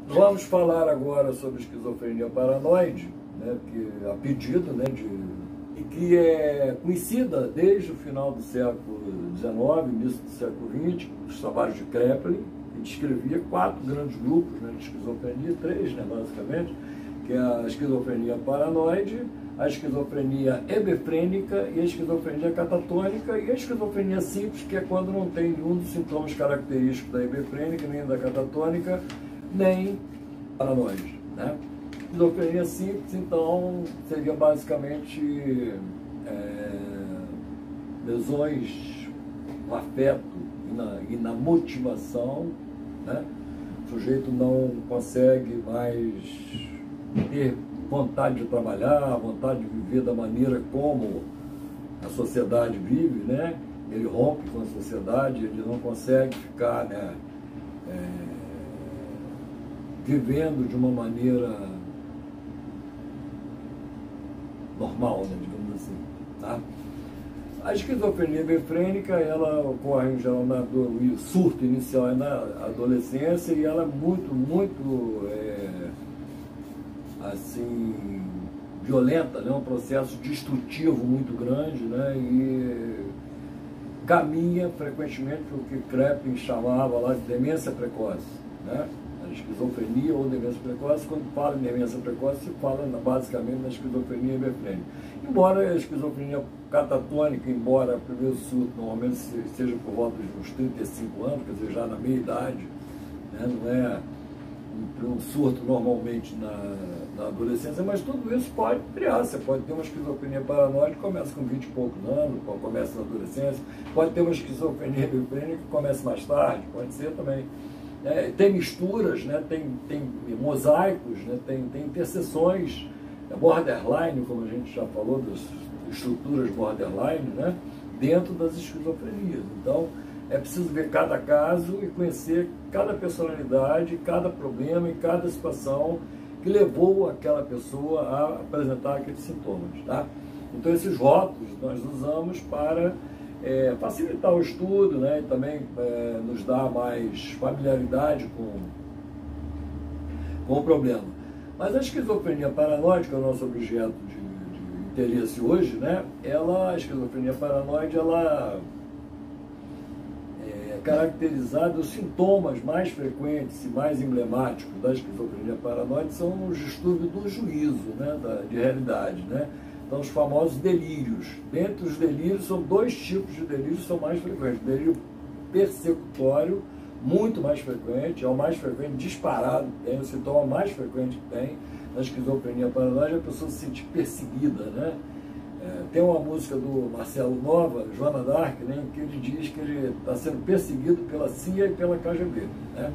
Vamos falar agora sobre esquizofrenia paranoide, né, que, a pedido, né, e que é conhecida desde o final do século XIX, início do século XX, os trabalhos de Kraepelin, que descrevia 4 grandes grupos, né, de esquizofrenia, 3, né, basicamente, que é a esquizofrenia paranoide, a esquizofrenia hebefrênica e a esquizofrenia catatônica, e a esquizofrenia simples, que é quando não tem nenhum dos sintomas característicos da hebefrênica, nem da catatônica, nem paranoide, né? Esquizofrenia simples, então, seria basicamente lesões no afeto e na motivação, né? O sujeito não consegue mais ter vontade de trabalhar, vontade de viver da maneira como a sociedade vive, né? Ele rompe com a sociedade, ele não consegue ficar, né, vivendo de uma maneira normal, né, digamos assim, tá? A esquizofrenia hebefrênica, ela ocorre em geral o surto inicial é na adolescência, e ela é muito assim, violenta, né? Um processo destrutivo muito grande, né? E caminha frequentemente para o que Kraepelin chamava lá de demência precoce, né? A esquizofrenia ou demência precoce. Quando fala em demência precoce, se fala basicamente na esquizofrenia hebefrênica. Embora a esquizofrenia catatônica, embora o primeiro surto normalmente seja por volta de uns 35 anos, quer dizer, já na meia-idade, né? Não é um surto normalmente na adolescência, mas tudo isso pode criar. Você pode ter uma esquizofrenia paranoide que começa com 20 e poucos anos, começa na adolescência, pode ter uma esquizofrenia hebefrênica que começa mais tarde, pode ser também. Tem misturas, né? tem mosaicos, né? tem interseções, borderline, como a gente já falou, das estruturas borderline, né? Dentro das esquizofrenias. Então, é preciso ver cada caso e conhecer cada personalidade, cada problema e cada situação que levou aquela pessoa a apresentar aqueles sintomas, tá? Então, esses rótulos nós usamos para facilitar o estudo, né? E também nos dar mais familiaridade com o problema. Mas a esquizofrenia paranoide, que é o nosso objeto de interesse hoje, né? A esquizofrenia paranoide, ela caracterizado, os sintomas mais frequentes e mais emblemáticos da esquizofrenia paranoide são os distúrbios do juízo, né, de realidade, né? Então, os famosos delírios. Dentre os delírios, são 2 tipos de delírios que são mais frequentes. O delírio persecutório, muito mais frequente, é o mais frequente, disparado que tem, o sintoma mais frequente que tem na esquizofrenia paranoide é a pessoa se sentir perseguida, né? Tem uma música do Marcelo Nova, Joana d'Arc, né, em que ele diz que ele está sendo perseguido pela CIA e pela KGB, né?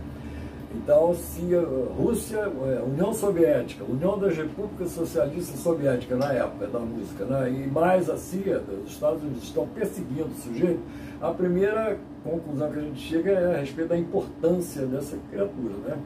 Então, CIA, Rússia, União Soviética, União das Repúblicas Socialistas Soviéticas, na época da música, né, e mais a CIA, os Estados Unidos, estão perseguindo o sujeito. A primeira conclusão que a gente chega é a respeito da importância dessa criatura, né?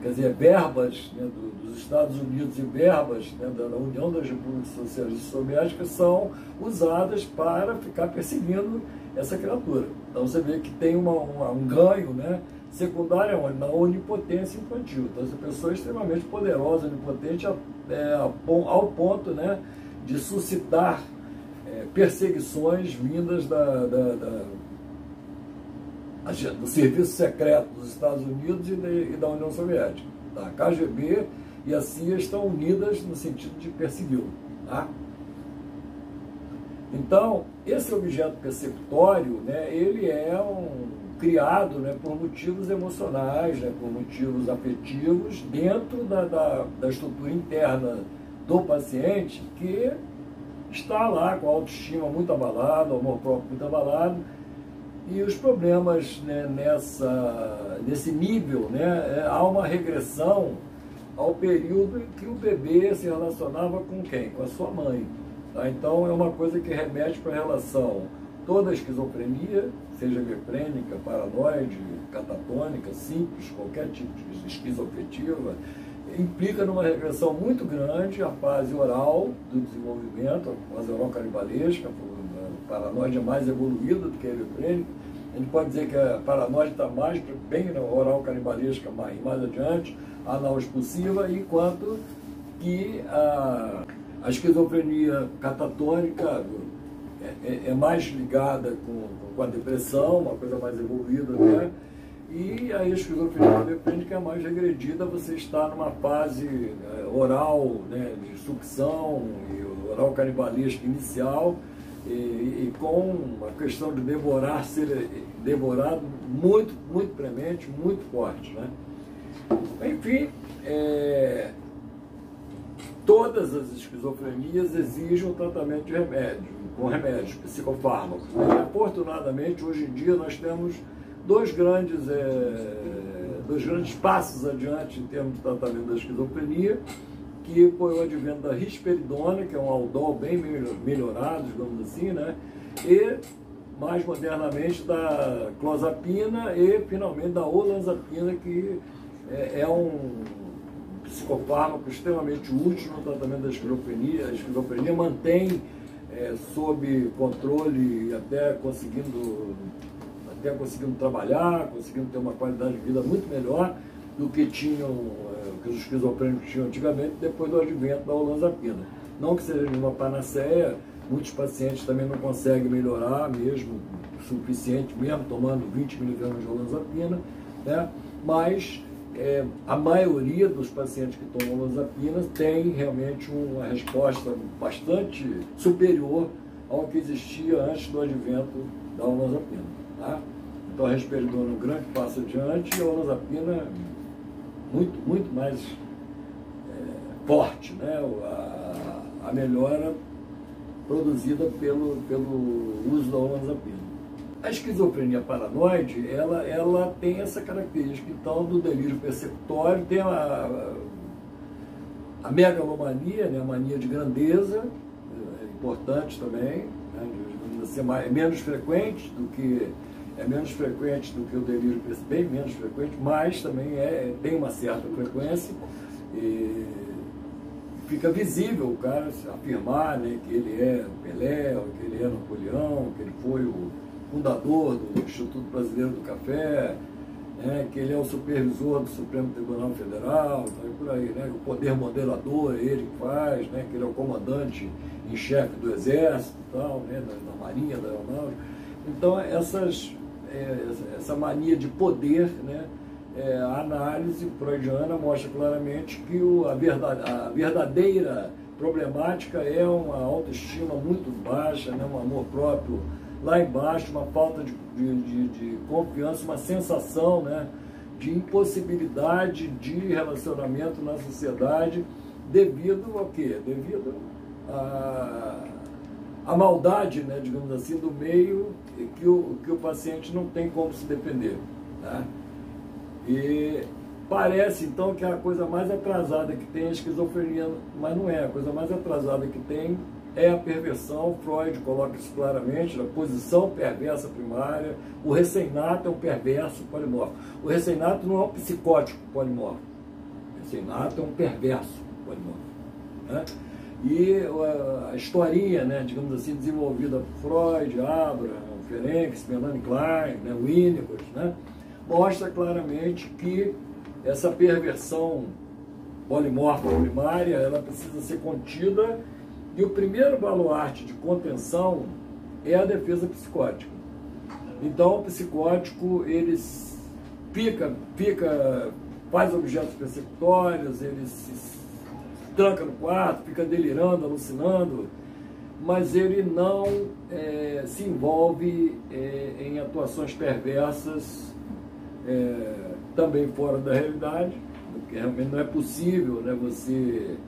Quer dizer, verbas, né, dos Estados Unidos e verbas, né, da União das Repúblicas Socialistas Soviéticas são usadas para ficar perseguindo essa criatura. Então você vê que tem um ganho, né, secundário na onipotência infantil. Então essa pessoa é extremamente poderosa, onipotente, ao ponto, né, de suscitar perseguições vindas do serviço secreto dos Estados Unidos e da União Soviética. Tá? A KGB e a CIA estão unidas no sentido de persegui-lo. Tá? Então, esse objeto persecutório, né, ele é criado, né, por motivos emocionais, né, por motivos afetivos, dentro da estrutura interna do paciente, que está lá com a autoestima muito abalada, o amor próprio muito abalado. E os problemas, né, nesse nível, né, há uma regressão ao período em que o bebê se relacionava com quem? Com a sua mãe. Tá? Então é uma coisa que remete para a relação toda a esquizofrenia, seja hebefrênica, paranoide, catatônica, simples, qualquer tipo de esquizoafetiva, implica numa regressão muito grande à fase oral do desenvolvimento, a fase oral canibalesca. A paranoide é mais evoluída do que a hebefrênica, A gente pode dizer que a paranoide está bem na oral canibalesca, mais adiante, a anal expulsiva, enquanto que a esquizofrenia catatônica é mais ligada com a depressão, uma coisa mais evoluída, né? E a esquizofrenia epiléptica é mais regredida, você está numa fase oral, né, de sucção e oral canibalesca inicial, e com a questão de ser devorado muito, muito premente, muito forte, né? Enfim, todas as esquizofrenias exigem um tratamento de remédio, com remédios, psicofármacos, né? E, afortunadamente, hoje em dia nós temos dois grandes passos adiante em termos de tratamento da esquizofrenia, que foi o advento da risperidona, que é um aldol bem melhorado, digamos assim, né? E, mais modernamente, da clozapina e, finalmente, da olanzapina, que é um psicofármaco extremamente útil no tratamento da esquizofrenia. A esquizofrenia mantém sob controle e até conseguindo trabalhar, conseguindo ter uma qualidade de vida muito melhor do que que os esquizofrênicos tinham antigamente, depois do advento da olanzapina. Não que seja uma panaceia, muitos pacientes também não conseguem melhorar mesmo o suficiente, mesmo tomando 20 mg de olanzapina, né? Mas a maioria dos pacientes que tomam olanzapina tem realmente uma resposta bastante superior ao que existia antes do advento da olanzapina, tá? Então a risperidona é um grande passo adiante e a olanzapina muito, muito mais forte, né? A melhora produzida pelo uso da olanzapina. A esquizofrenia paranoide, ela tem essa característica, então, do delírio persecutório, tem a megalomania, né? A mania de grandeza, é importante também, né? É menos frequente do que o delírio, bem menos frequente, mas também tem uma certa frequência, e fica visível o cara afirmar, né, que ele é Pelé, ou que ele é Napoleão, que ele foi o fundador do Instituto Brasileiro do Café, né, que ele é o supervisor do Supremo Tribunal Federal, então por aí, né, o poder moderador é ele que faz, né, que ele é o comandante em chefe do Exército, tal, né, da Marinha, da Aeronáutica. Então essa mania de poder, né, a análise freudiana mostra claramente que a verdadeira problemática é uma autoestima muito baixa, né, um amor próprio lá embaixo, uma falta de confiança, uma sensação, né, de impossibilidade de relacionamento na sociedade, devido ao quê? Devido a maldade, né, digamos assim, do meio, que o paciente não tem como se defender, tá? E parece, então, que a coisa mais atrasada que tem é a esquizofrenia, mas não é. A coisa mais atrasada que tem é a perversão. Freud coloca isso claramente, a posição perversa primária. O recém-nato é um perverso polimorfo. O recém-nato não é um psicótico polimorfo. O recém-nato é um perverso polimorfo, né? E a historinha, né, digamos assim, desenvolvida por Freud, Abraham, Ferenc, Melanie Klein, né, Winnicott, né, mostra claramente que essa perversão polimorfa primária, ela precisa ser contida, e o primeiro baluarte de contenção é a defesa psicótica. Então o psicótico, ele faz objetos persecutórios, ele se tranca no quarto, fica delirando, alucinando, mas ele não se envolve em atuações perversas também fora da realidade, porque realmente não é possível, né, você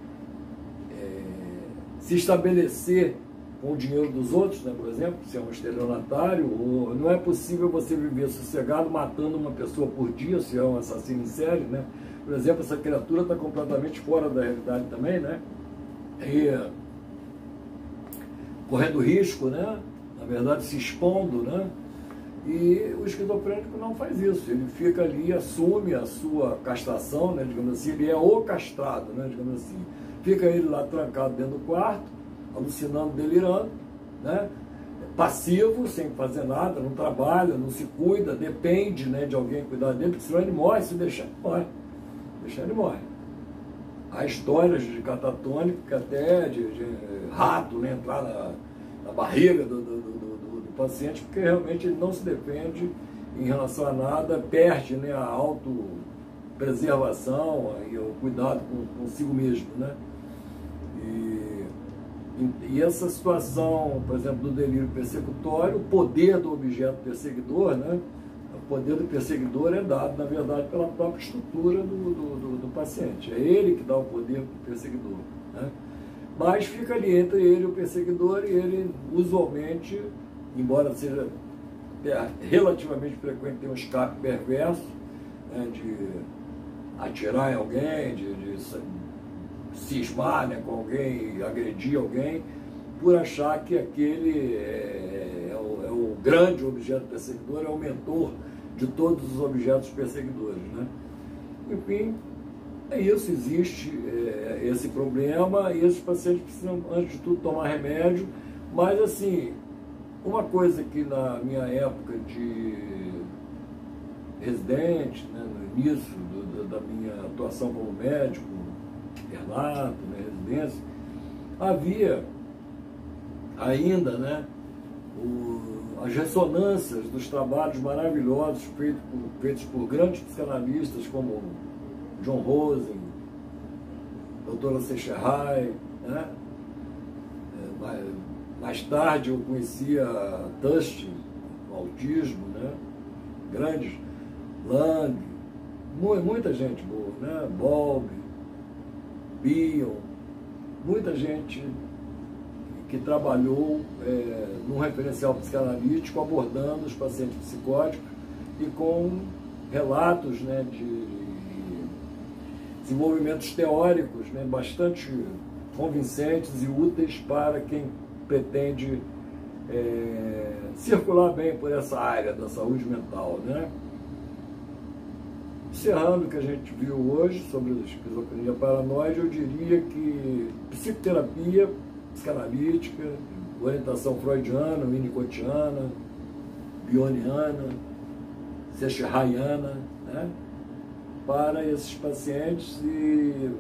se estabelecer com o dinheiro dos outros, né, por exemplo, se é um estelionatário, ou não é possível você viver sossegado matando uma pessoa por dia, se é um assassino em série, né? Por exemplo, essa criatura está completamente fora da realidade também, né? E correndo risco, né? Na verdade, se expondo, né? E o esquizofrênico não faz isso, ele fica ali, assume a sua castração, né, digamos assim, ele é o castrado, né, digamos assim. Fica ele lá trancado dentro do quarto, alucinando, delirando, né? passivo, sem fazer nada, não trabalha, não se cuida, depende, né, de alguém cuidar dele, porque senão ele morre, se deixar, ele morre. Deixar, ele morre. Há histórias de catatônica, até de rato, né, entrar na barriga do paciente, porque realmente ele não se defende em relação a nada, perde, né, a autopreservação e o cuidado consigo mesmo, né? E essa situação, por exemplo, do delírio persecutório, o poder do objeto perseguidor, né? O poder do perseguidor é dado, na verdade, pela própria estrutura do paciente. É ele que dá o poder para o perseguidor, né? Mas fica ali entre ele e o perseguidor, e ele usualmente, embora seja relativamente frequente ter um escape perverso, né, de atirar em alguém, de cismar, né, com alguém, agredir alguém, por achar que aquele é o grande objeto perseguidor, é o mentor de todos os objetos perseguidores, né? Enfim, é isso, existe esse problema, e esses pacientes precisam, antes de tudo, tomar remédio, mas assim, uma coisa que na minha época de residente, né, no início da minha atuação como médico, internato, né, residência, havia ainda, né, as ressonâncias dos trabalhos maravilhosos feitos por grandes psicanalistas como John Rosen, doutora Secherai, né? Mais tarde eu conhecia Tusti, o autismo, né? Grandes, Lang, muita gente boa, né? Bob, Bion, muita gente que trabalhou num referencial psicanalítico abordando os pacientes psicóticos e com relatos, né, de desenvolvimentos teóricos, né, bastante convincentes e úteis para quem pretende circular bem por essa área da saúde mental, né? Encerrando o que a gente viu hoje sobre a esquizofrenia paranoide, eu diria que psicoterapia psicanalítica, orientação freudiana, winnicottiana, bioniana, secheriana, né, para esses pacientes, e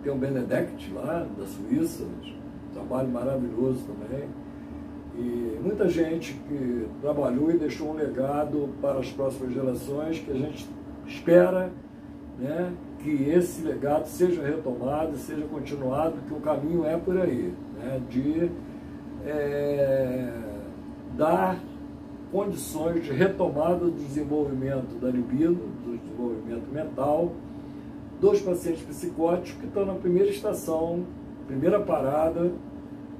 tem o Benedict lá, da Suíça, um trabalho maravilhoso também, e muita gente que trabalhou e deixou um legado para as próximas gerações, que a gente espera, né, que esse legado seja retomado, seja continuado, que o caminho é por aí, né, de dar condições de retomada do desenvolvimento da libido, do desenvolvimento mental, dos pacientes psicóticos que estão na primeira estação, primeira parada,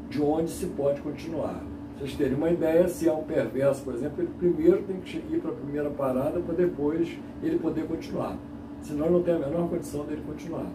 de onde se pode continuar. Pra vocês terem uma ideia, se é um perverso, por exemplo, ele primeiro tem que ir para a primeira parada para depois ele poder continuar. Senão ele não tem a menor condição dele continuar.